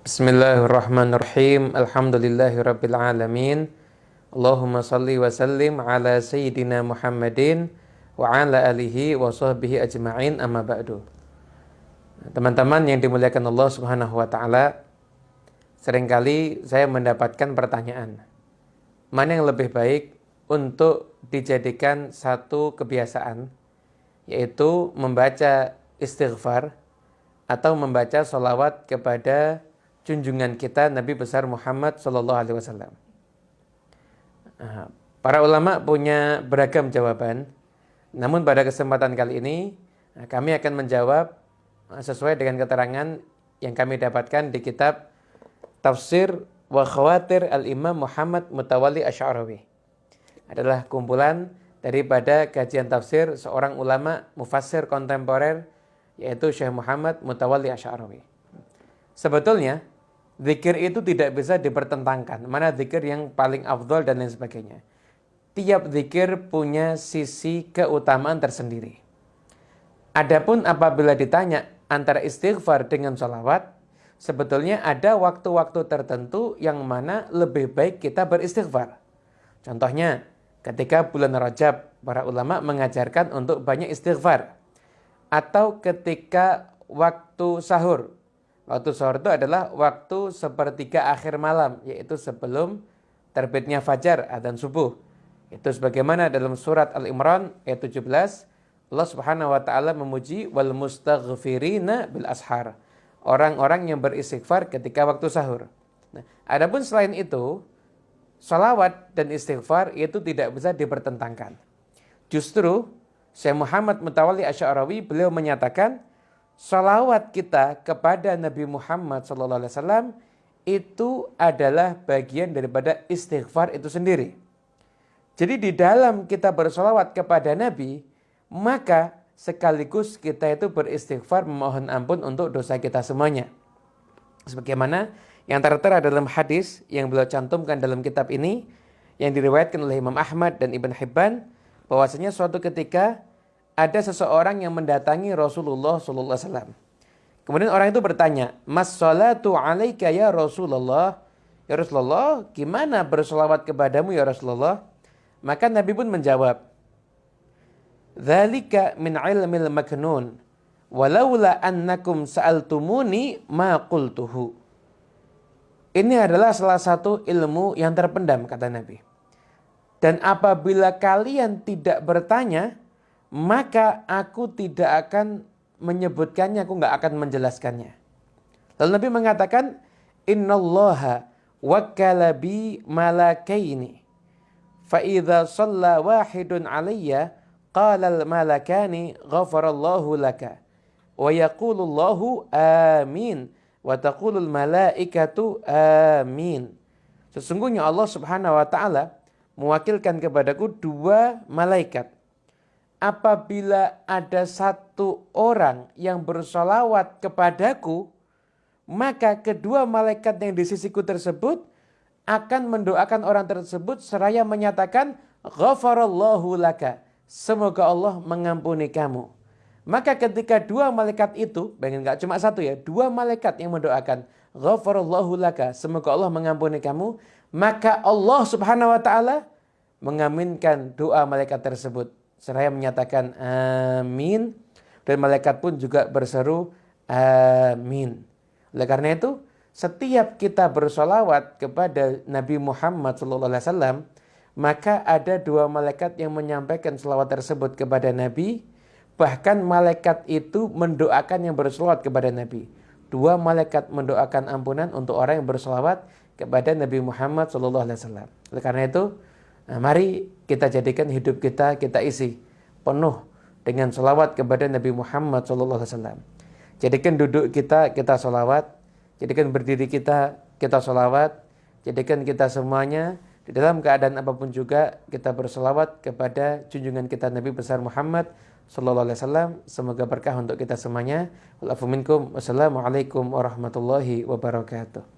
Bismillahirrahmanirrahim. Alhamdulillahirabbil alamin. Allahumma shalli wa sallim ala sayyidina Muhammadin wa ala alihi wa sahbihi ajma'in, amma ba'du. Teman-teman yang dimuliakan Allah Subhanahu wa taala, seringkali saya mendapatkan pertanyaan, mana yang lebih baik untuk dijadikan satu kebiasaan, yaitu membaca istighfar atau membaca sholawat kepada junjungan kita Nabi besar Muhammad sallallahu alaihi wasallam. Para ulama punya beragam jawaban. Namun pada kesempatan kali ini kami akan menjawab sesuai dengan keterangan yang kami dapatkan di kitab Tafsir wa Khawatir Al-Imam Muhammad Mutawalli Asy'arawi. Adalah kumpulan daripada kajian tafsir seorang ulama mufassir kontemporer, yaitu Syekh Muhammad Mutawalli Asy'arawi. Sebetulnya zikir itu tidak bisa dipertentangkan, mana zikir yang paling afdol dan lain sebagainya. Tiap zikir punya sisi keutamaan tersendiri. Adapun apabila ditanya antara istighfar dengan sholawat, sebetulnya ada waktu-waktu tertentu yang mana lebih baik kita beristighfar. Contohnya, ketika bulan Rajab, para ulama mengajarkan untuk banyak istighfar. Atau ketika waktu sahur. Waktu sahur itu adalah waktu sepertiga akhir malam, yaitu sebelum terbitnya fajar, adzan subuh. Itu sebagaimana dalam surat Al-Imran ayat 17, Allah Subhanahu wa taala memuji wal mustaghfirina bil ashar. Orang-orang yang beristighfar ketika waktu sahur. Nah, adapun selain itu, sholawat dan istighfar itu tidak bisa dipertentangkan. Justru Syekh Muhammad Mutawalli Asy'arawi beliau menyatakan sholawat kita kepada Nabi Muhammad SAW itu adalah bagian daripada istighfar itu sendiri. Jadi di dalam kita bersholawat kepada Nabi, maka sekaligus kita itu beristighfar memohon ampun untuk dosa kita semuanya. Sebagaimana yang tertera dalam hadis yang beliau cantumkan dalam kitab ini, yang diriwayatkan oleh Imam Ahmad dan Ibn Hibban, bahwasanya suatu ketika ada seseorang yang mendatangi Rasulullah SAW. Kemudian orang itu bertanya, Mas salatu alaika ya Rasulullah. Ya Rasulullah, gimana bersolawat kepadamu ya Rasulullah? Maka Nabi pun menjawab, Dzalika min ilmil maknun, walaula annakum sa'altumuni ma qultuhu. Ini adalah salah satu ilmu yang terpendam, kata Nabi. Dan apabila kalian tidak bertanya, maka aku tidak akan menyebutkannya, aku nggak akan menjelaskannya. Lalu Nabi mengatakan, Innallaha wakkala bi malakaini, fa idza shalla wahidun alayya qala al malakani ghafarallahu laka wa yaqulullahu amin wa taqulul malaikatu amin. Sesungguhnya Allah Subhanahu wa taala mewakilkan kepadaku dua malaikat. Apabila ada satu orang yang bersolawat kepadaku, maka kedua malaikat yang di sisiku tersebut akan mendoakan orang tersebut seraya menyatakan ghafarallahu laka, semoga Allah mengampuni kamu. Maka ketika dua malaikat itu, bayangin gak cuma satu ya, dua malaikat yang mendoakan ghafarallahu laka, semoga Allah mengampuni kamu, maka Allah Subhanahu wa taala mengaminkan doa malaikat tersebut seraya menyatakan amin, dan malaikat pun juga berseru amin. Oleh karena itu, setiap kita bersolawat kepada Nabi Muhammad SAW, maka ada dua malaikat yang menyampaikan selawat tersebut kepada Nabi. Bahkan malaikat itu mendoakan yang bersolawat kepada Nabi. Dua malaikat mendoakan ampunan untuk orang yang bersolawat kepada Nabi Muhammad SAW. Oleh karena itu, mari kita jadikan hidup kita isi penuh dengan sholawat kepada Nabi Muhammad SAW. Jadikan duduk kita sholawat, jadikan berdiri kita sholawat, jadikan kita semuanya di dalam keadaan apapun juga kita bersolawat kepada junjungan kita Nabi besar Muhammad SAW. Semoga berkah untuk kita semuanya. Wassalamualaikum warahmatullahi wabarakatuh.